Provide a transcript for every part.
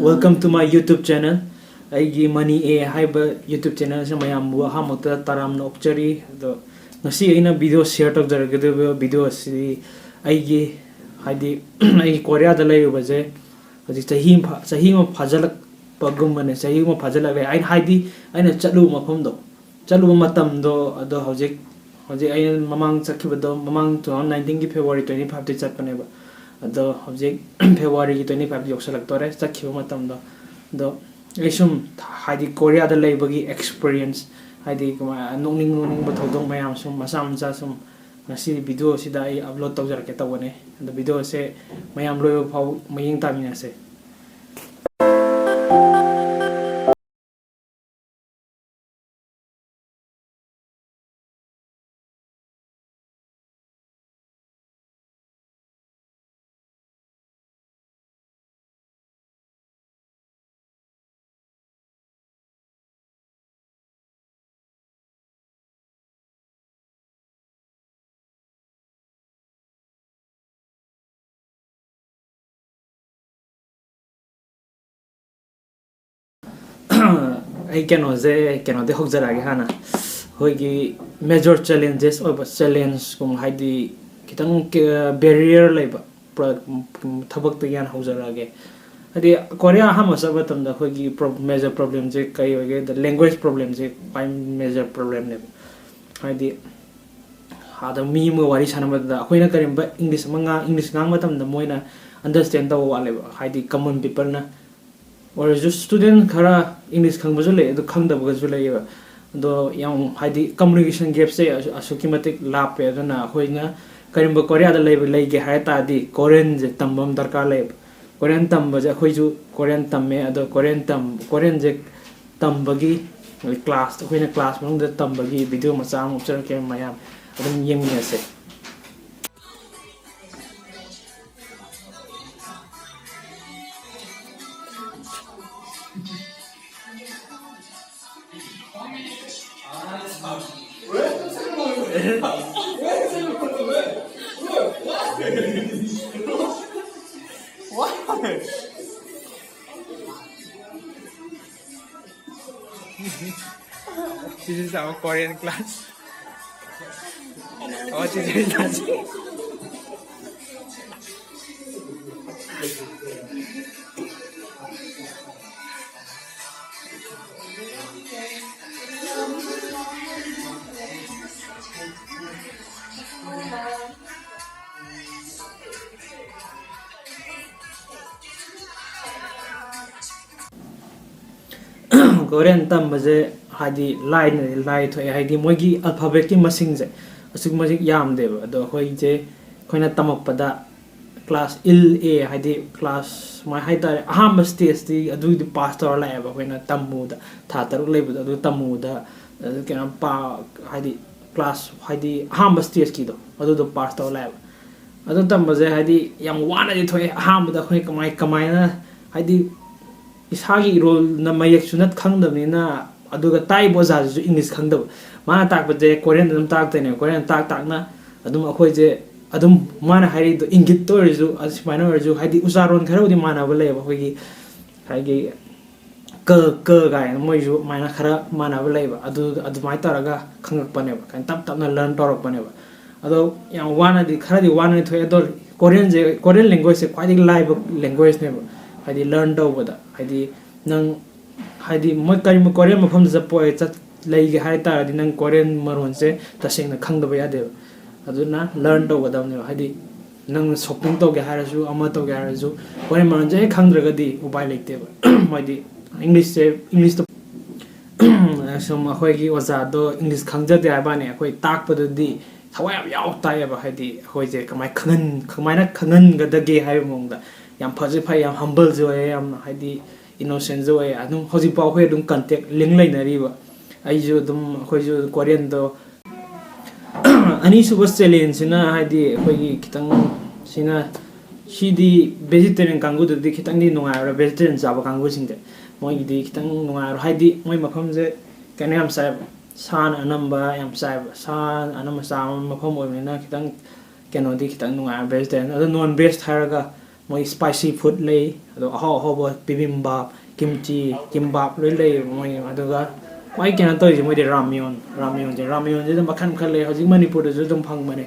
Welcome to my YouTube channel. I money a hyper YouTube channel. So mayam wahamota taram no opchari. The nasi ina video share of the video si I hadi I Korea the lay was a him Fazalak Pagumane Sahim Fazala. I hidi I know Chalu Mapondo Chalu Matam do the Hojik I Mamang Sakibado Mamang to 19 February 25 to Chapaneva. The object February 25 Yoxalactore, Sakimatam, the Isum Hadi Korea the Labagi experience, Hadi knowing but don't my arms from Masam Zasum Nasi video Sidai upload to Jarketa one, and the video say my am loyal how my young time say. I cannot say I cannot hook the Ragana. Hoigi major challenges or challenge come Heidi Kitang barrier labor Tabak the Yan Hauserage. The Korea Hamas about the Hoigi major problems, the language problems, major problem. Heidi had a meme or what is about the Hoina Karimba English Manga English Gamatam the Moina understand the whatever Heidi common people na. Or just student Kara English Kangazule, the Kanda Bagazule, though young Hadi communication gaps say a sukimatic lap, Yadana, Hoina, Karimba Korea the label like Haita di Korean Tambam Darka lab. Korean Tambas a Hoju, Korean Tamme, the Korean Tambagi class, when a class among the Tambagi, video Masam, Cherke Mayam, and then Yemina. This is our Korean class. Oh, this is dancing. Korean Tambaze Hadi line to Hadi Mogi alphabet Masingze, a Sugmagic Yam Deva, the Hoije Koina Tamopada class A Hadi class my Haida Hamas TST, do the pastor lab when a Tamuda, Tatar label, do Tamuda, can pa Hadi class Hadi Hamas TSKido, or do the pastor lab. Other Tambaze Hadi Young one at it Ham the Hoik my Kamina Hadi. Ishagi role na mayak sunat khangdam na aduga tai boza ju English khangdam ma tak bade Korean dum tak tene Korean tak na adum akhoi je adum mana hari do ingit to ju asmana ju hadi usaron khara udi mana bale ba hogi hagi ka ga moi ju mana khara mana bale ba adu mai taraga khangak pane ba kan tap na learn torok pane ba ado yang wana di khara di wana thoi ador Korean language se quite live language ne ba Hadi learn over Hadi Nang Hadi Mokarim Korean from the poet that lay Haita, Dinang Korean Maronse, Tashing the Kang the Bayade. Aduna learned over them Hadi Nang Soping to Gaharazu, Amato Garazu, when Maranje Kandragadi, Ubai Lake Table. My English some Ahoigi was a do English Kanga de Abane, quite dark for the D. How I have out tie about Hadi, Hoise, my Kamana Kangan got the gay high among the. Yam positive yam humble joy yam hadi innocent joy adum hoji paw he dum contact link lai na riba ai jo dum khoi jo Korean do ani suba challenge na hadi khoi kitang sina sidi vegetarian kangu de kitang ni nunga vegetarian jaba kangu sing de moi di kitang nunga hadi moi mapham je kanam yam sai san anamba yam sai san anam sa mapham oi na kitang keno di kitang nunga vegetarian ado non based haraga ꯃꯣꯏ spicy food ꯂꯩ ꯑꯗꯣ ꯑꯍꯥꯎ ꯑꯍꯥꯎꯕ ꯕꯤꯕꯤꯝꯕꯥꯞ kimchi kimbap ꯂꯣꯏ ꯂꯩ ꯃꯣꯏ ꯑꯗꯨꯒ ꯈ꯭ꯋꯥꯏ ꯀꯩꯅꯣ ꯇꯧꯔꯤꯁꯦ ꯃꯣꯏꯗꯤ ꯔꯥꯃꯤꯌꯣꯟꯁꯤꯗ ꯃꯈꯜ ꯃꯈꯜ ꯂꯩ ꯍꯧꯖꯤꯛ ꯃꯅꯤꯄꯨꯔꯗꯁꯨ ꯑꯗꯨꯝ ꯐꯪꯕꯅꯦ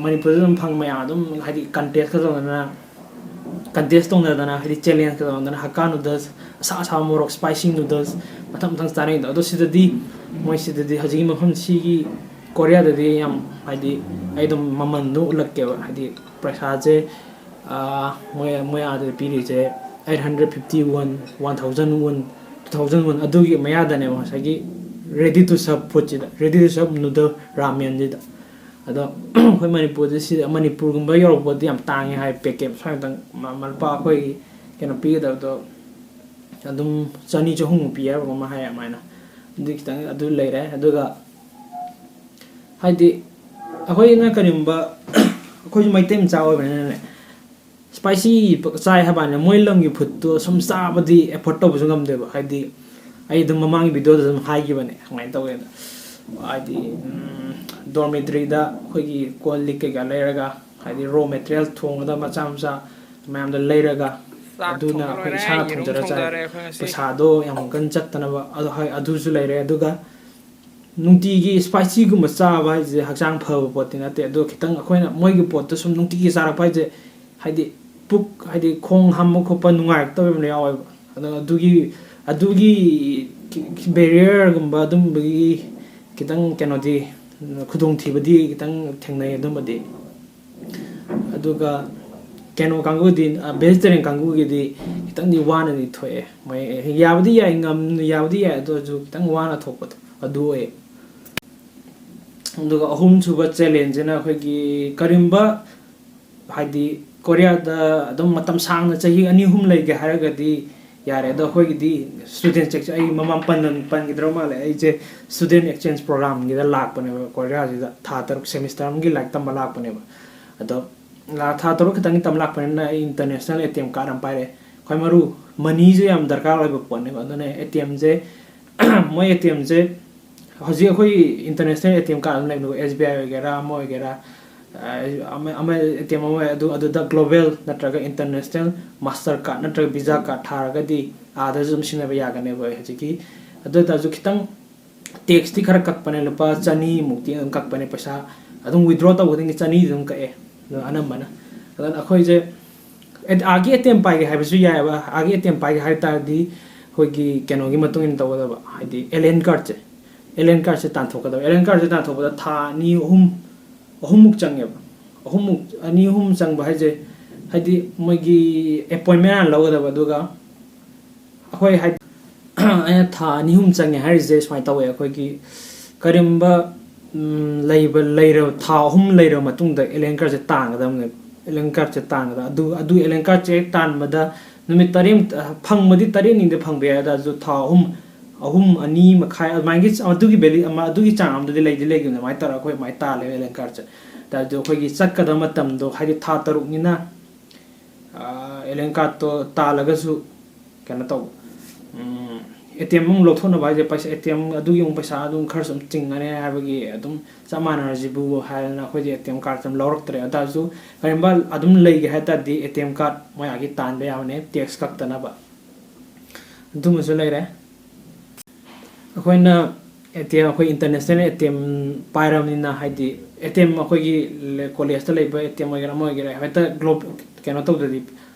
ꯃꯅꯤꯄꯨꯔꯗꯁꯨ ꯑꯗꯨꯝ ꯐꯪ ꯃꯌꯥꯝ ꯑꯗꯨꯝ ꯍꯥꯏꯗꯤ ꯀꯟꯇꯦꯁ ꯇꯧꯅꯗꯅ ꯍꯥꯏꯗꯤ ꯆꯦꯂꯦꯟꯖ ꯇꯧꯅꯗꯅ ꯍꯛꯀꯥ ꯅꯨꯗꯜꯁ ꯑꯁꯥꯕ ꯃꯣꯔꯣꯛ ꯁ꯭ꯄꯥꯏꯁꯤ ꯅꯨꯗꯜꯁ ꯃꯊꯪ ꯃꯊꯪ ꯆꯥꯅꯩꯗꯣ ꯑꯗꯣ ꯁꯤꯗꯗꯤ ꯃꯣꯏ ꯁꯤꯗꯗꯤ ꯍꯧꯖꯤꯛꯀꯤ ꯃꯐꯝ ꯁꯤꯒꯤ ꯀꯣꯔꯤꯌꯥꯗꯗꯤ ꯌꯥꯝ ꯍꯥꯏꯗꯤ ꯑꯩ ꯑꯗꯨꯝ ꯃꯃꯟꯗꯣ ꯎꯠꯂꯛꯀꯦꯕ ꯍꯥꯏꯗꯤ ꯄꯩꯁꯥꯁꯦ ꯃꯣꯏ ꯑꯥꯗ ꯄꯤꯔꯤꯁꯦ 850 ꯋon 1000 ꯋon 2000 ꯋon ꯑꯗꯨꯒꯤ ꯃꯌꯥꯗꯅꯦꯕ ꯉꯁꯥꯏꯒꯤ ꯔꯦꯗꯤ ꯇꯨ ꯁꯔꯕ ꯐꯨꯗꯁꯤꯗ ꯔꯦꯗꯤ ꯇꯨ ꯁꯔꯕ ꯅꯨꯗꯜ ꯔꯥꯃꯦꯟꯁꯤꯗ ꯑꯗꯣ ꯑꯩꯈꯣꯏ ꯃꯅꯤꯄꯨꯔꯗ ꯁꯤꯗ ꯃꯅꯤꯄꯨꯔꯒꯨꯝꯕ ꯌꯧꯔꯛꯄꯗꯤ ꯌꯥꯝ ꯇꯥꯡꯉꯦ ꯍꯥꯏ ꯄꯦꯀꯦꯠ ꯁ꯭ꯋꯥꯏꯝꯇꯪ ꯂꯨꯄꯥ ꯑꯩꯈꯣꯏꯒꯤ ꯀꯩꯅꯣ ꯄꯤꯒꯗꯕꯗꯣ ꯑꯗꯨꯝ 200-300 ꯄꯤ ꯍꯥꯏꯕ ꯑꯃ ꯍꯥꯏ ꯑꯗꯨꯃꯥꯏꯅ ꯑꯗꯨ ꯈꯤꯇꯪ ꯑꯗꯨ ꯂꯩꯔꯦ ꯑꯗꯨꯒ ꯍꯥꯏꯗꯤ ꯑꯩꯈꯣꯏꯅ ꯀꯔꯤꯒꯨꯝꯕ ꯑꯩꯈꯣꯏꯁꯨ ꯃꯩꯇꯩ ꯃꯆꯥ ꯑꯣꯏꯕꯅꯤꯅꯅꯦ ꯁ꯭ꯄꯥꯏꯁꯤ ꯆꯥꯏ ꯍꯥꯏꯕꯅꯦ ꯃꯣꯏ ꯂꯝꯒꯤ ꯐꯨꯗꯇꯣ ꯁꯨꯝ ꯆꯥꯕꯗꯤ ꯑꯦꯐꯣꯔꯠ ꯇꯧꯕꯁꯨ ꯉꯝꯗꯦꯕ ꯍꯥꯏꯗꯤ ꯑꯩ ꯑꯗꯨꯝ ꯃꯃꯥꯡꯒꯤ ꯚꯤꯗꯤꯑꯣꯗ ꯑꯗꯨꯝ ꯍꯥꯏꯈꯤꯕꯅꯦ ꯀꯃꯥꯏꯅ ꯇꯧꯋꯦꯗ ꯍꯥꯏꯗꯤ ꯗꯣꯔꯃꯦꯇ꯭ꯔꯤꯗ ꯑꯩꯈꯣꯏꯒꯤ ꯀꯣꯜ ꯂꯤꯛ ꯀꯩꯀꯥ ꯂꯩꯔꯒ ꯍꯥꯏꯗꯤ ꯔꯣ ꯃꯦꯇꯔꯤꯌꯦꯜ ꯊꯣꯡꯒꯗꯕ ꯃꯆꯥ ꯃꯆꯥ ꯃꯌꯥꯝꯗꯣ ꯂꯩꯔꯒ ꯑꯗꯨꯅ ꯑꯩꯈꯣꯏ ꯏꯁꯥꯅ ꯊꯣꯡꯖꯔ ꯆꯥꯏ ꯄꯩꯁꯥꯗꯣ ꯌꯥꯝ ꯀꯟꯅ ꯆꯠꯇꯅꯕ ꯑꯗꯣ ꯍꯣꯏ ꯑꯗꯨꯁꯨ ꯂꯩꯔꯦ ꯑꯗꯨꯒ ꯅꯨꯡꯇꯤꯒꯤ ꯁ꯭ꯄꯥꯏꯁꯤꯒꯨꯝꯕ ꯆꯥꯕ ꯍꯥꯏꯁꯦ ꯍꯛꯆꯥꯡ ꯐꯕ ꯄꯣꯠꯇꯤ ꯅꯠꯇꯦ ꯑꯗꯣ ꯈꯤꯇꯪ ꯑꯩꯈꯣꯏꯅ ꯃꯣꯏꯒꯤ ꯄꯣꯠꯇꯣ ꯁꯨꯝ ꯅꯨꯡꯇꯤꯒꯤ ꯆꯥꯔꯛꯄ ꯍꯥꯏꯁꯦ ꯍꯥꯏꯗꯤ ꯄꯨꯛ ꯍꯥꯏꯗꯤ ꯈꯣꯡ ꯍꯥꯝꯕ ꯈꯣꯠꯄ ꯅꯨꯡꯉꯥꯏꯔꯛꯇꯕ ꯑꯃ ꯌꯥꯎꯋꯦꯕ ꯑꯗꯣ ꯑꯗꯨꯒꯤ ꯕꯦꯔꯤꯌꯔꯒꯨꯝꯕ ꯑꯗꯨꯝꯕꯒꯤ ꯈꯤꯇꯪ ꯀꯩꯅꯣꯗꯤ ꯈꯨꯗꯣꯡꯊꯤꯕꯗꯤ khitang ꯊꯦꯡꯅꯩ ꯑꯗꯨꯝꯕꯗꯤ ꯑꯗꯨꯒ ꯀꯩꯅꯣ ꯀꯥꯡꯕꯨꯗꯤ ꯚꯦꯖꯤꯇꯦꯔꯤꯌꯟ ꯀꯥꯡꯕꯨꯒꯤꯗꯤ ꯈꯤꯇꯪꯗꯤ ꯋꯥꯅꯗꯤ ꯊꯣꯛꯑꯦ ꯃꯣꯏ ꯌꯥꯕꯨꯗꯤ ꯌꯥꯏ ꯌꯥꯕꯨꯗꯤ ꯌꯥꯏ ꯑꯗꯨ ꯑꯣꯏꯔꯁꯨ ꯈꯤꯇꯪ ꯋꯥꯅ ꯊꯣꯛꯄꯗꯣ ꯑꯗꯨ ꯑꯣꯏ ꯑꯗꯨꯒ ꯑꯍꯨꯝꯁꯨꯕ ꯆꯦꯂꯦꯟꯖꯁꯤꯅ ꯑꯩꯈꯣꯏꯒꯤ ꯀꯔꯤꯒꯨꯝꯕ ꯍꯥꯏꯗꯤ ꯀꯣꯔꯤꯌꯥꯗ ꯑꯗꯨꯝ ꯃꯇꯝ ꯁꯥꯡꯅ ꯆꯍꯤ 2-3 ꯂꯩꯒꯦ ꯍꯥꯏꯔꯒꯗꯤ ꯌꯥꯔꯦ ꯑꯗꯣ ꯑꯩꯈꯣꯏꯒꯤꯗꯤ ꯁ꯭ꯇꯨꯗꯦꯟ ꯑꯩ ꯃꯃꯥꯡ ꯄꯟꯈꯤꯗ꯭ꯔꯕ ꯃꯥꯜꯂꯦ ꯑꯩꯁꯦ ꯁ꯭ꯇꯨꯗꯦꯟ ꯑꯦꯛꯁꯆꯦꯟꯖ ꯄ꯭ꯔꯣꯒ꯭ꯔꯥꯝꯒꯤꯗ ꯂꯥꯛꯄꯅꯦꯕ ꯀꯣꯔꯤꯌꯥꯁꯤꯗ ꯊꯥ 3 ꯁꯦꯃꯤꯁꯇꯔ ꯑꯃꯒꯤ ꯂꯥꯏꯔꯤꯛ ꯇꯝꯕ ꯂꯥꯛꯄꯅꯦꯕ ꯑꯗꯣ ꯊꯥ 3 ꯈꯤꯇꯪ ꯇꯝ ꯂꯥꯛꯄꯅꯤꯅ ꯑꯩ ꯏꯟꯇꯔꯅꯦꯁꯅꯦꯜ ATM ꯀꯥꯔꯗ ꯑꯃ ꯄꯥꯏꯔꯦ ꯈ꯭ꯋꯥꯏ ꯃꯔꯨ ꯃꯅꯤꯁꯦ ꯌꯥꯝ ꯗꯔꯀꯥꯔ ꯑꯣꯏꯕ ꯄꯣꯠꯅꯦꯕ ꯑꯗꯨꯅ ATMꯁꯦ ꯃꯣꯏ ATMꯁꯦ ꯍꯧꯖꯤꯛ ꯑꯩꯈꯣꯏ ꯏꯟꯇꯔꯅꯦꯁꯅꯦꯜ ATM ꯀꯥꯔꯗ ꯑꯃ ꯂꯩꯕꯅꯦ SBI ꯑꯣꯏꯒꯦꯔꯥ ꯑꯃ ꯑꯣꯏꯒꯦꯔꯥ ꯑꯃ ATM ꯑꯃ ꯑꯗꯨꯗ ꯒ꯭ꯂꯣꯕꯦꯜ ꯅꯠꯇ꯭ꯔꯒ ꯏꯟꯇꯔꯅꯦꯁꯅꯦꯜ ꯃꯥꯁꯇꯔ ꯀꯥꯔꯗ ꯅꯠꯇ꯭ꯔꯒ ꯚꯤꯖꯥ ꯀꯥꯔꯗ ꯊꯥꯔꯒꯗꯤ ꯑꯥꯗꯁꯨ ꯑꯗꯨꯝ ꯁꯤꯖꯤꯟꯅꯕ ꯌꯥꯒꯅꯦꯕ ꯍꯧꯖꯤꯛꯀꯤ ꯑꯗꯨ ꯑꯣꯏꯇꯥꯔꯁꯨ ꯈꯤꯇꯪ ꯇꯦꯛꯁꯇꯤ ꯈꯔ ꯀꯛꯄꯅꯦ ꯂꯨꯄꯥ 200 ꯃꯨꯛꯇꯤ ꯑꯗꯨꯝ ꯀꯛꯄꯅꯦ ꯄꯩꯁꯥ ꯑꯗꯨꯝ ꯋꯤꯗ꯭ꯔꯣ ꯇꯧꯕ ꯈꯨꯗꯤꯡꯒꯤ 200 ꯑꯗꯨꯝ ꯀꯛꯑꯦ ꯑꯗꯣ ꯑꯅꯝꯕꯅ ꯑꯗꯨꯅ ꯑꯩꯈꯣꯏꯁꯦ ꯑꯥꯒꯤ ATM ꯄꯥꯏꯒꯦ ꯍꯥꯏꯕꯁꯨ ꯌꯥꯏꯑꯕ ꯑꯥꯒꯤ ATM ꯄꯥꯏꯒꯦ ꯍꯥꯏ ꯇꯥꯔꯗꯤ ꯑꯩꯈꯣꯏꯒꯤ ꯀꯩꯅꯣꯒꯤ ꯃꯇꯨꯡ ꯏꯟꯅ ꯇꯧꯒꯗꯕ ꯍꯥꯏꯗꯤ ꯑꯦꯂꯦꯟ ꯀꯥꯔꯗꯁꯦ ꯇꯥꯟꯊꯣꯛꯀꯗꯕ ꯑꯦꯂꯦꯟ ꯀꯥꯔꯗꯁꯦ ꯇꯥꯟꯊꯣꯛꯄꯗ ꯊꯥ 2-3 ꯆꯪꯉꯦꯕ 2-3 ꯆꯪꯕ ꯍꯥꯏꯁꯦ ꯍꯥꯏꯗꯤ ꯃꯣꯏꯒꯤ ꯑꯦꯄꯣꯏꯟꯃꯦꯟ ꯍꯥꯟꯅ ꯂꯧꯒꯗꯕ ꯑꯗꯨꯒ ꯑꯩꯈꯣꯏ ꯍꯥꯏꯗꯤ ꯑꯩꯅ ꯊꯥ 2-3 ꯆꯪꯉꯦ ꯍꯥꯏꯔꯤꯁꯦ ꯁꯨꯃꯥꯏꯅ ꯇꯧꯋꯦ ꯑꯩꯈꯣꯏꯒꯤ ꯀꯔꯤꯒꯨꯝꯕ ꯊꯥ 3 ꯂꯩꯔꯕ ꯃꯇꯨꯡꯗ ꯑꯦꯂꯦꯟ ꯀꯥꯔꯗꯁꯦ ꯇꯥꯟꯒꯗꯕꯅꯦꯕ ꯑꯦꯂꯦꯟ ꯀꯥꯔꯗꯁꯦ ꯇꯥꯟꯒꯗꯕ ꯑꯗꯨ ꯑꯦꯂꯦꯟ ꯀꯥꯔꯗꯁꯦ ꯇꯥꯟꯕꯗ ꯅꯨꯃꯤꯠ 9 ꯐꯪꯕꯗꯤ 9ꯅꯤꯗ ꯐꯪꯕ ꯌꯥꯏ ꯑꯗꯨꯁꯨ ꯊꯥ 2.5 ꯑꯗꯨꯃꯥꯏꯅꯒꯤ ꯑꯗꯨꯒꯤ ꯚꯦꯂꯤ ꯑꯃ ꯑꯗꯨꯒꯤ ꯆꯥꯡ ꯑꯃꯗꯗꯤ ꯂꯩꯈꯤꯕꯅꯦ ꯑꯗꯨꯃꯥꯏꯅ ꯇꯧꯔꯒ ꯑꯩꯈꯣꯏ ꯑꯗꯨꯃꯥꯏꯅ ꯇꯥꯜꯂꯦꯕ ꯑꯦꯂꯦꯟ ꯀꯥꯔꯗꯁꯦ ꯑꯗꯨ ꯑꯩꯈꯣꯏꯒꯤ ꯆꯠꯀꯗꯕ ꯃꯇꯝꯗꯣ ꯍꯥꯏꯗꯤ ꯊꯥ 3 ꯑꯦꯂꯦꯟ ꯀꯥꯔꯗꯇꯣ ꯇꯥꯜꯂꯒꯁꯨ ꯀꯩꯅꯣ ꯇꯧꯕ ATM ꯑꯃꯨꯛ ꯂꯧꯊꯣꯛꯅꯕ ꯍꯥꯏꯁꯦ ꯄꯩꯁꯥ ATM ꯑꯗꯨꯒꯤ ꯑꯃꯨꯛ ꯄꯩꯁꯥ ꯑꯗꯨꯝ ꯈꯔꯁꯨ ꯑꯗꯨꯝ ꯆꯤꯡꯒꯅꯤ ꯍꯥꯏꯕꯒꯤ ꯑꯗꯨꯝ ꯆꯞ ꯃꯥꯟꯅꯔꯁꯤꯕꯨ ꯍꯥꯏꯗꯅ ꯑꯩꯈꯣꯏꯗꯤ ATM ꯀꯥꯔꯗꯁꯦ ꯑꯗꯨꯝ ꯂꯧꯔꯛꯇ꯭ꯔꯦ ꯑꯗꯨꯇꯥꯔꯁꯨ ꯀꯔꯤꯒꯨꯝꯕ ꯑꯗꯨꯝ ꯂꯩꯒꯦ ꯍꯥꯏ ꯇꯥꯔꯗꯤ ATM ꯀꯥꯔꯗ ꯃꯣꯏꯒꯤ ꯇꯥꯟꯕ ꯌꯥꯕꯅꯦ ꯇꯦꯛꯁ ꯀꯛꯇꯅꯕ ꯑꯗꯨꯃꯁꯨ ꯂꯩꯔꯦ ꯑꯩꯈꯣꯏꯅ ꯑꯩꯈꯣꯏ ꯏꯟꯇꯔꯅꯦꯁꯅꯦꯜ ATM ꯄꯥꯏꯔꯕꯅꯤꯅ ꯍꯥꯏꯗꯤ ATM ꯑꯩꯈꯣꯏꯒꯤ ꯀꯣꯂꯦꯖꯇ ꯂꯩꯕ ATM ꯑꯣꯏꯒꯦꯔꯥ ꯑꯃ ꯑꯣꯏꯒꯦꯔꯥ ꯍꯦꯛꯇ ꯀꯩꯅꯣ ꯇꯧꯗ꯭ꯔꯗꯤ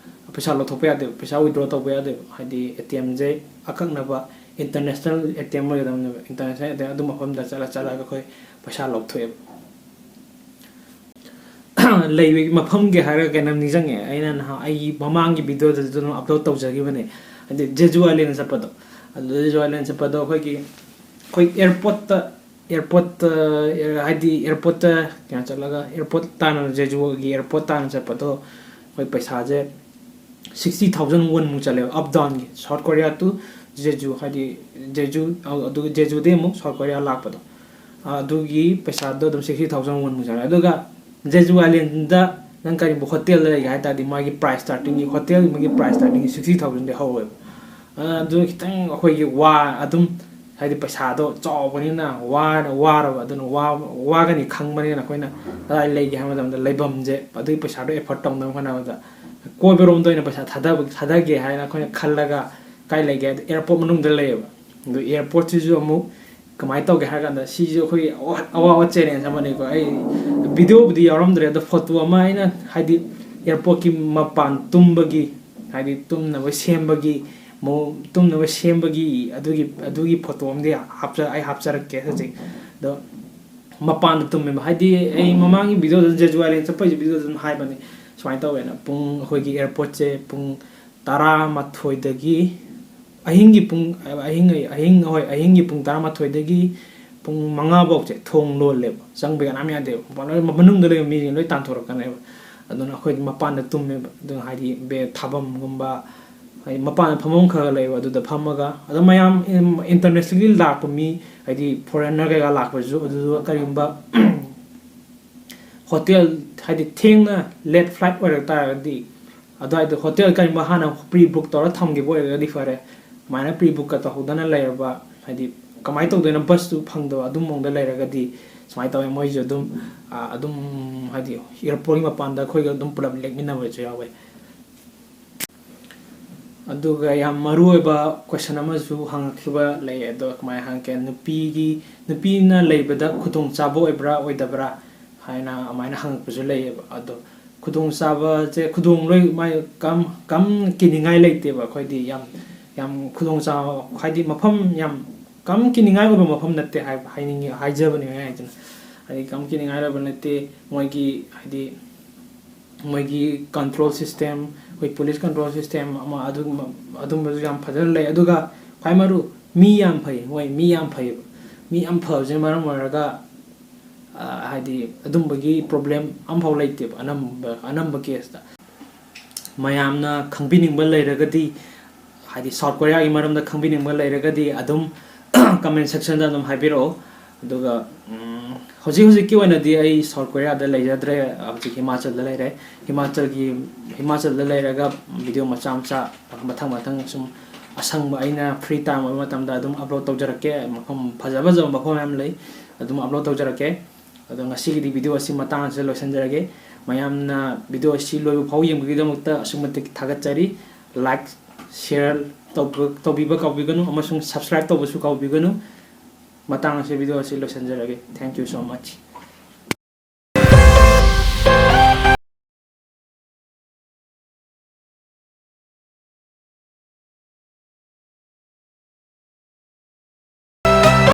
ꯄꯩꯁꯥ ꯂꯧꯊꯣꯛꯄ ꯌꯥꯗꯦꯕ ꯄꯩꯁꯥ ꯋꯤꯗ꯭ꯔꯣ ꯇꯧꯕ ꯌꯥꯗꯦꯕ ꯍꯥꯏꯗꯤ ATMꯁꯦ ꯑꯀꯛꯅꯕ ꯏꯟꯇꯔꯅꯦꯁꯅꯦꯜ ATM ꯑꯣꯏꯒꯗꯕꯅꯦꯕ ꯏꯟꯇꯔꯅꯦꯁꯅꯦꯜ ATM ꯑꯗꯨ ꯃꯐꯝꯗ ꯆꯠꯂꯒ ꯑꯩꯈꯣই ꯄꯩꯁꯥ ꯂꯧꯊꯣꯛꯑꯦꯕ ꯂꯩꯕꯒꯤ ꯃꯐꯝꯒꯤ ꯍꯥꯏꯔꯒ ꯀꯩꯅꯣ ꯅꯤꯡꯁꯤꯡꯉꯦ ꯑꯩꯅ ꯅꯍꯥꯟ ꯑꯩꯒꯤ ꯃꯃꯥꯡꯒꯤ ꯚꯤꯗꯤꯑꯣꯗꯁꯨ ꯑꯗꯨꯝ ꯑꯞꯂꯣꯗ ꯇꯧꯖꯈꯤꯕꯅꯦ ꯍꯥꯏꯗꯤ ꯖꯦꯖꯨ ꯑꯥꯏꯂꯦꯟ ꯆꯠꯄꯗꯣ ꯑꯗꯨ ꯖꯦꯖꯨ ꯑꯥꯏꯂꯦꯟ ꯆꯠꯄꯗꯣ ꯑꯩꯈꯣꯏ ꯑꯦꯌꯔꯄꯣꯔꯠꯇ ꯍꯥꯏꯗꯤ ꯑꯦꯌꯔꯄꯣꯔꯠꯇ ꯀꯩꯅꯣ ꯆꯠꯂꯒ ꯑꯦꯌꯔꯄꯣꯔꯠ ꯇꯥꯟꯅ ꯖꯦꯖꯨꯒꯤ ꯑꯦꯌꯔꯄꯣꯔꯠ ꯇꯥꯟꯅ ꯆꯠꯄꯗꯣ ꯑꯩꯈꯣꯏ ꯄꯩꯁꯥꯁꯦ 60,000 ꯋꯟꯃꯨꯛ ꯆꯠꯂꯦꯕ ꯑꯞ ꯗꯥꯎꯟꯒꯤ ꯁꯥꯎꯠ ꯀꯣꯔꯤꯌꯥ ꯇꯨ ꯖꯦꯖꯨ ꯍꯥꯏꯗꯤ ꯑꯗꯨꯒ ꯖꯦꯖꯨꯗꯩ ꯑꯃꯨꯛ ꯁꯥꯎꯠ ꯀꯣꯔꯤꯌꯥ ꯂꯥꯛꯄꯗꯣ ꯑꯗꯨꯒꯤ ꯄꯩꯁꯥꯗꯣ ꯑꯗꯨꯝ 60,000 ꯋꯟꯃꯨꯛ ꯆꯠꯂꯦ ꯑꯗꯨꯒ ꯖꯦꯖꯨ ꯑꯥꯏꯂꯦꯟꯗ ꯅꯪ ꯀꯔꯤꯒꯨꯝꯕ ꯍꯣꯇꯦꯜꯗ ꯂꯩꯒꯦ ꯍꯥꯏ ꯇꯥꯔꯗꯤ ꯃꯥꯒꯤ ꯄ꯭ꯔꯥꯏꯁ ꯁ꯭ꯇꯥꯔꯇꯤꯡꯒꯤ ꯍꯣꯇꯦꯜ ꯑꯃꯒꯤ ꯄ꯭ꯔꯥꯏꯁ ꯁ꯭ꯇꯥꯔꯇꯤꯡꯒꯤ 60,000ꯗꯩ ꯍꯧꯋꯦꯕ ꯑꯗꯨ ꯈꯤꯇꯪ ꯑꯩꯈꯣꯏꯒꯤ ꯑꯗꯨꯝ ꯍꯥꯏꯗꯤ ꯄꯩꯁꯥꯗꯣ ꯆꯥꯎꯕꯅꯤꯅ ꯋꯥꯔꯕ ꯑꯗꯨꯅ ꯋꯥꯒꯅꯤ ꯈꯪꯕꯅꯤꯅ ꯑꯩꯈꯣꯏꯅ ꯀꯗꯥꯏ ꯂꯩꯒꯦ ꯍꯥꯏꯕ ꯃꯇꯝꯗ ꯂꯩꯐꯝꯁꯦ ꯑꯗꯨꯒꯤ ꯄꯩꯁꯥꯗꯣ ꯑꯦꯐꯣꯔꯠ ꯇꯧꯅꯕ ꯍꯣꯠꯅꯕꯗ ꯀꯣꯏꯕꯔꯣꯝꯗ ꯑꯣꯏꯅ ꯄꯩꯁꯥ ꯊꯥꯗꯒꯦ ꯍꯥꯏꯅ ꯑꯩꯈꯣꯏꯅ ꯈꯜꯂꯒ ꯀꯥꯏ ꯂꯩꯒꯦ ꯍꯥꯏꯗꯤ ꯑꯦꯌꯥꯔꯄꯣꯔꯠ ꯃꯅꯨꯡꯗ ꯂꯩꯌꯦꯕ ꯑꯗꯣ ꯑꯦꯌꯥꯔꯄꯣꯔꯠꯁꯤꯁꯨ ꯑꯃꯨꯛ ꯀꯃꯥꯏꯅ ꯇꯧꯒꯦ ꯍꯥꯏꯔ ꯀꯥꯟꯗ ꯁꯤꯁꯨ ꯑꯩꯈꯣꯏꯒꯤ ꯑꯋꯥꯕ ꯆꯦꯂꯦꯟꯖ ꯑꯃꯅꯤꯀꯣ ꯑꯩ ꯚꯤꯗꯤꯑꯣꯕꯨꯗꯤ ꯌꯥꯎꯔꯝꯗ꯭ꯔꯦ ꯑꯗꯣ ꯐꯣꯇꯣ ꯑꯃ ꯑꯩꯅ ꯍꯥꯏꯗꯤ ꯑꯦꯌꯥꯔꯄꯣꯔꯠꯀꯤ ꯃꯄꯥꯟ ꯇꯨꯝꯕꯒꯤ ꯍꯥꯏꯗꯤ ꯇꯨꯝꯅꯕ ꯁꯦꯝꯕꯒꯤ ꯇꯨꯝꯅꯕ ꯁꯦꯝꯕꯒꯤ ꯑꯗꯨꯒꯤ ꯐꯣꯇꯣ ꯑꯃꯗꯤ ꯑꯩ ꯍꯥꯞꯆꯔꯛꯀꯦ ꯍꯧꯖꯤꯛ ꯑꯗꯣ ꯃꯄꯥꯟꯗ ꯇꯨꯝꯃꯦꯕ ꯍꯥꯏꯗꯤ ꯑꯩ ꯃꯃꯥꯡꯒꯤ ꯚꯤꯗꯤꯑꯣꯗ ꯖꯦꯖꯨ ꯑꯥꯏꯂꯦꯟ ꯆꯠꯄꯒꯤ ꯚꯤꯗꯤꯑꯣꯗ ꯑꯗꯨꯝ ꯍꯥꯏꯕꯅꯤ ꯁꯨꯃꯥꯏꯅ ꯇꯧꯋꯦꯅ ꯄꯨꯡ ꯑꯩꯈꯣꯏꯒꯤ ꯑꯦꯌꯥꯔꯄꯣꯔꯠꯁꯦ ꯄꯨꯡ 12:00 ꯑꯍꯤꯡꯒꯤ ꯄꯨꯡ ꯑꯍꯤꯡꯒꯤ ꯄꯨꯡ 12:00 ꯄꯨꯡ 5 ꯊꯣꯡ ꯂꯣꯜꯂꯦꯕ ꯆꯪꯕ ꯀꯅꯥꯝ ꯌꯥꯗꯦꯕ ꯃꯅꯨꯡꯗ ꯂꯩꯕ ꯃꯤꯁꯤꯡ ꯂꯣꯏ ꯇꯥꯟꯊꯣꯔꯛꯀꯅꯦꯕ ꯑꯗꯨꯅ ꯑꯩꯈꯣꯏꯗꯤ ꯃꯄꯥꯟꯗ ꯇꯨꯝꯃꯦꯕ ꯑꯗꯨꯅ ꯍꯥꯏꯗꯤ ꯊꯥꯕꯝꯒꯨꯝꯕ ꯍꯥꯏꯗꯤ ꯃꯄꯥꯟꯗ ꯐꯝꯐꯝ ꯈꯔ ꯂꯩꯕ ꯑꯗꯨꯗ ꯐꯝꯃꯒ ꯑꯗꯨꯝ ꯃꯌꯥꯝ ꯏꯟꯇꯔꯅꯦꯁꯅꯦꯜꯒꯤ ꯂꯥꯛꯄ ꯃꯤ ꯍꯥꯏꯗꯤ ꯐꯣꯔꯦꯟꯅꯔ ꯀꯩꯀꯥ ꯂꯥꯛꯄꯁꯨ ꯑꯗꯨꯗꯨꯒ ꯀꯔꯤꯒꯨꯝꯕ ꯍꯣꯇꯦꯜ ꯍꯥꯏꯗꯤ ꯊꯦꯡꯅ ꯂꯦꯠ ꯐ꯭ꯂꯥꯏꯠ ꯑꯣꯏꯔꯛ ꯇꯥꯔꯒꯗꯤ ꯑꯗꯨꯋꯥꯏꯗ ꯍꯣꯇꯦꯜ ꯀꯔꯤꯒꯨꯝꯕ ꯍꯥꯟꯅ ꯄ꯭ꯔꯤ ꯕꯨꯛ ꯇꯧꯔ ꯊꯝꯈꯤꯕ ꯑꯣꯏꯔꯒꯗꯤ ꯐꯔꯦ ꯑꯗꯨꯃꯥꯏꯅ ꯄ꯭ꯔꯤ ꯕꯨꯛꯀ ꯇꯧꯍꯧꯗꯅ ꯂꯩꯔꯕ ꯍꯥꯏꯗꯤ ꯀꯃꯥꯏꯅ ꯇꯧꯗꯣꯏꯅꯣ ꯕꯁꯇꯨ ꯐꯪꯗꯕ ꯑꯗꯨꯝ ꯃꯑꯣꯡꯗ ꯂꯩꯔꯒꯗꯤ ꯁꯨꯃꯥꯏꯅ ꯇꯧꯋꯦ ꯃꯣꯏꯁꯨ ꯑꯗꯨꯝ ꯍꯥꯏꯗꯤ ꯑꯦꯌꯥꯔꯄꯣꯔꯠꯀꯤ ꯃꯄꯥꯟꯗ ꯑꯩꯈꯣꯏꯒ ꯑꯗꯨꯝ ꯄꯨꯂꯞ ꯂꯦꯛꯃꯤꯟꯅꯕꯁꯨ ꯌꯥꯎꯋꯦ ꯑꯗꯨꯒ ꯌꯥꯝ ꯃꯔꯨꯑꯣꯏꯕ ꯀꯣꯏꯁꯟ ꯑꯃꯁꯨ ꯍꯪꯉꯛꯈꯤꯕ ꯂꯩ ꯑꯗꯣ ꯀꯃꯥꯏꯅ ꯍꯪꯉꯛꯀꯦ ꯅꯨꯄꯤꯅ ꯂꯩꯕꯗ ꯈꯨꯗꯣꯡꯆꯥꯕ ꯑꯣꯏꯕ꯭ꯔꯥ ꯑꯣꯏꯗꯕ꯭ꯔꯥ ꯍꯥꯏꯅ ꯑꯗꯨꯃꯥꯏꯅ ꯍꯪꯉꯛꯄꯁꯨ ꯂꯩꯌꯦꯕ ꯑꯗꯣ ꯈꯨꯗꯣꯡꯆꯥꯕꯁꯦ ꯂꯣꯏ ꯃꯥꯏ ꯀꯝ ꯀꯤꯅꯤꯡꯉꯥꯏ ꯂꯩꯇꯦꯕ ꯑꯩꯈꯣꯏꯗꯤ ꯌꯥꯝ ꯈꯨꯗꯣꯡꯆꯥꯕ ꯍꯥꯏꯗꯤ ꯃꯐꯝ ꯌꯥꯝ ꯀꯝ ꯀꯤꯅꯤꯡꯉꯥꯏ ꯑꯣꯏꯕ ꯃꯐꯝ ꯅꯠꯇꯦ ꯍꯥꯏꯖꯕꯅꯦ ꯍꯥꯏꯗꯅ ꯍꯥꯏꯗꯤ ꯀꯝ ꯀꯤꯅꯤꯡꯉꯥꯏ ꯑꯣꯏꯕ ꯅꯠꯇꯦ ꯃꯣꯏꯒꯤ ꯍꯥꯏꯗꯤ ꯃꯣꯏꯒꯤ ꯀꯟꯇ꯭ꯔꯣꯜ ꯁꯤꯁꯇꯦꯝ ꯑꯩꯈꯣꯏ ꯄꯨꯂꯤꯁ ꯀꯟꯇ꯭ꯔꯣꯜ ꯁꯤꯁꯇꯦꯝ ꯑꯃ ꯑꯗꯨꯝꯕꯁꯨ ꯌꯥꯝ ꯐꯖꯅ ꯂꯩ ꯑꯗꯨꯒ ꯈ꯭ꯋꯥꯏ ꯃꯔꯨ ꯃꯤ ꯌꯥꯝ ꯐꯩ ꯃꯣꯏ ꯃꯤ ꯌꯥꯝ ꯐꯩꯌꯦꯕ ꯃꯤ ꯌꯥꯝ ꯐꯕꯁꯤꯅ ꯃꯔꯝ ꯑꯣꯏꯔꯒ ꯍꯥꯏꯗꯤ ꯑꯗꯨꯝꯕꯒꯤ ꯄ꯭ꯔꯣꯕ꯭ꯂꯦꯝ ꯑꯃꯐꯥꯎ ꯂꯩꯇꯦꯕ ꯑꯅꯝꯕ ꯀꯦꯁꯇ ꯃꯌꯥꯝꯅ ꯈꯪꯕꯤꯅꯤꯡꯕ ꯂꯩꯔꯒꯗꯤ ꯍꯥꯏꯗꯤ ꯁꯥꯎꯠ ꯀꯣꯔꯤꯌꯥꯒꯤ ꯃꯔꯝꯗ ꯈꯪꯕꯤꯅꯤꯡꯕ ꯂꯩꯔꯒꯗꯤ ꯑꯗꯨꯝ ꯀꯃꯦꯟ ꯁꯦꯛꯁꯟꯗ ꯑꯗꯨꯝ ꯍꯥꯏꯕꯤꯔꯛꯑꯣ ꯑꯗꯨꯒ ꯍꯧꯖꯤꯛꯀꯤ ꯑꯣꯏꯅꯗꯤ ꯑꯩ ꯁꯥꯎꯠ ꯀꯣꯔꯤꯌꯥꯗ ꯂꯩꯖꯗ꯭ꯔꯦ ꯍꯧꯖꯤꯛ ꯍꯤꯃꯥꯆꯜꯗ ꯂꯩꯔꯦ ꯍꯤꯃꯥꯆꯜꯗ ꯂꯩꯔꯒ ꯚꯤꯗꯤꯑꯣ ꯃꯆꯥ ꯃꯊꯪ ꯁꯨꯝ ꯑꯁꯪꯕ ꯑꯩꯅ ꯐ꯭ꯔꯤ ꯇꯥꯏꯝ ꯑꯣꯏꯕ ꯃꯇꯝꯗ ꯑꯗꯨꯝ ꯑꯞꯂꯣꯗ ꯇꯧꯖꯔꯛꯀꯦ ꯃꯐꯝ ꯐꯖꯕ ꯃꯐꯝ ꯌꯥꯝ ꯂꯩ ꯑꯗꯨꯝ ꯑꯞꯂꯣꯗ ꯇꯧꯖꯔꯛꯀꯦ ꯑꯗꯣ ꯉꯁꯤꯒꯤꯗꯤ ꯚꯤꯗꯤꯑꯣ ꯑꯁꯤ ꯃꯇꯥꯡ ꯑꯁꯤꯗ ꯂꯣꯏꯁꯤꯟꯖꯔꯒꯦ ꯃꯌꯥꯝꯅ ꯚꯤꯗꯤꯑꯣ ꯑꯁꯤ ꯂꯣꯏꯕ ꯐꯥꯎ ꯌꯦꯡꯕꯒꯤꯗꯃꯛꯇ ꯑꯁꯨꯛꯀꯤ ꯃꯇꯤꯛ ꯊꯥꯒꯠꯆꯔꯤ ꯂꯥꯏꯛ ꯁꯤꯌꯔ ꯇꯧꯕꯤꯕ ꯀꯥꯎꯕꯤꯒꯅꯨ ꯑꯃꯁꯨꯡ ꯁꯕꯁꯀ꯭ꯔꯥꯏꯕ ꯇꯧꯕꯁꯨ ꯀꯥꯎꯕꯤꯒꯅꯨ ꯃꯇꯥꯡ ꯑꯁꯤ ꯚꯤꯗꯤꯑꯣ ꯑꯁꯤ ꯂꯣꯏꯁꯤꯟꯖꯔꯒꯦ ꯊꯦꯡꯛ ꯌꯨ ꯁꯣ ꯃꯆ